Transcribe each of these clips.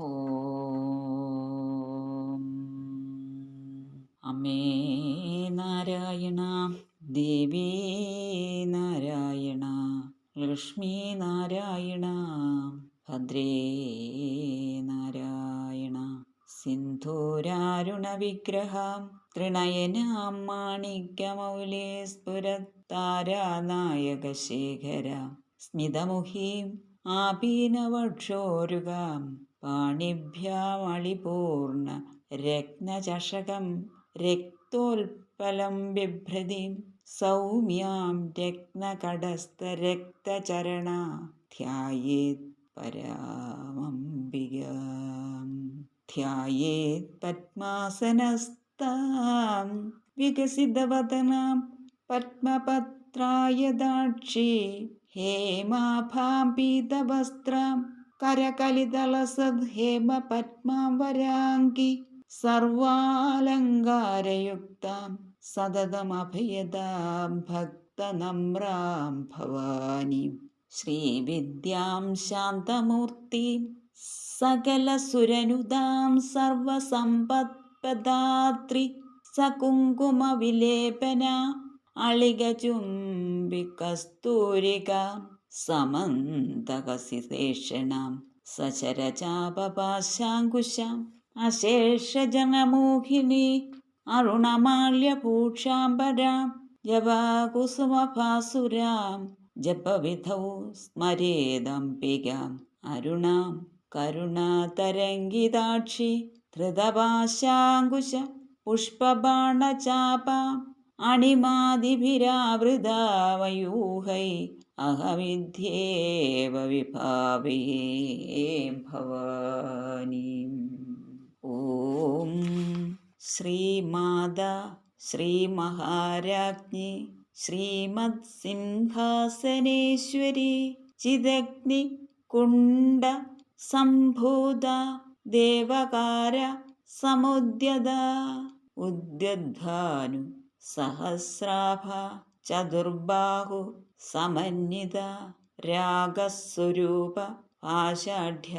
ഓം അമ്മേ നാരായണ, ദേവീ നാരായണ, ലക്ഷ്മീ നാരായണ, ഭദ്രേ നാരായണ. സിന്ധൂരാരുണവിഗ്രഹാം ത്രിനയനാം മാണിക്യമൗലേ സ്ഫുരത്താരാനായകശേഖരാം സ്മിതമുഖീം ആപീനവക്ഷോരുകാം പാണിഭ്യാമളിപൂർണ രത്നചഷകം രക്തോൽപലം ബിഭ്രതിം സൗമ്യാം രത്നകടസ്ഥരക്തചരണ ധ്യായേത് പരാമംബികാം. ധ്യായേത് പദ്മാസനസ്ഥാം വികസിതവദനാം പദ്മപത്രായതാക്ഷി ഹേമാഭാം പീതവസ്ത്രാം കരകലിതളസദ് ഹേമപദ്മാം വരാംഗി സർവാലങ്കാരയുക്താം സതതമഭയദാം ഭക്തനമ്രാം ഭവാനീം ശ്രീവിദ്യാം ശാന്തമൂർത്തിം സകലസുരനുദാം സർവസമ്പത്പദാത്രി സകുങ്കുമവിലേപന അളികചുംബികസ്തൂരിക സമന്തകസിതേഷണാം സചരചാപപാശാങ്കുശാം അശേഷജനമോഹിനി അരുണമാല്യഭൂഷാംബരാം ജപാകുസുമഭാസുരാം ജപവിധൗ സ്മരേദംബികാം അരുണാം കരുണാതരംഗിതാക്ഷി ധൃതപാശാങ്കുശ പുഷ്പബാണചാപാം അണിമാദിഭിരാവൃതാമയൂഹൈ അഹമിധ്യേവ വിഭാവയേ ഭവാനീം. ഓം ശ്രീമാതാ ശ്രീമഹാരാജ്ഞി ശ്രീമത്സിംഹാസനേശ്വരി ചിദഗ്നി കുണ്ഡ സംഭൂത ദേവകാര സമുദ്യത ഉദ്യദ്ഭാനു സഹസ്രാഭ ചതുർബാഹു സമന്വിത രാഗസ്വരൂപ പാഷാഢ്യ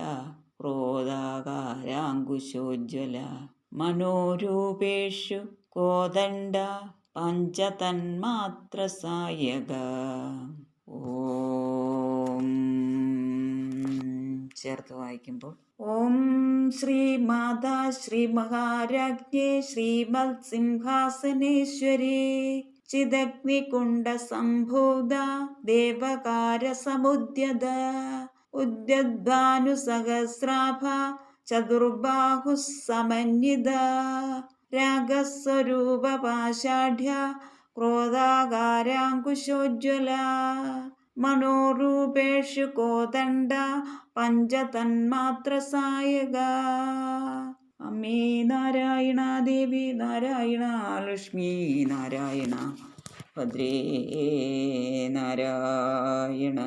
ക്രോധാകാരാങ്കുശോജ്വല മനോരൂപേഷു കോദണ്ഡ പഞ്ചതന്മാത്രസായക. ഓം ചേർത്ത് വായിക്കുമ്പോൾ ഓം ശ്രീമാതാ ശ്രീമഹാരാജ്ഞേ ശ്രീമത്സിംഹാസനേശ്വരി ചിദഗ്നികുണ്ഡ സംഭൂത ദേവകാര സമുദ്യത ഉദ്യദ്ഭാനു സഹസ്രാഭ ചതുർബാഹു സമന്വിത രാഗസ്വരൂപ പാഷാഢ്യ ക്രോധാകാരാങ്കുശോജ്വല മനോരൂപേഷു കോദണ്ഡ പഞ്ചതന്മാത്രസായക. അമ്മേ നാരായണ, ദേവി നാരായണ, ലക്ഷ്മി നാരായണ, ഭദ്രേ നാരായണ,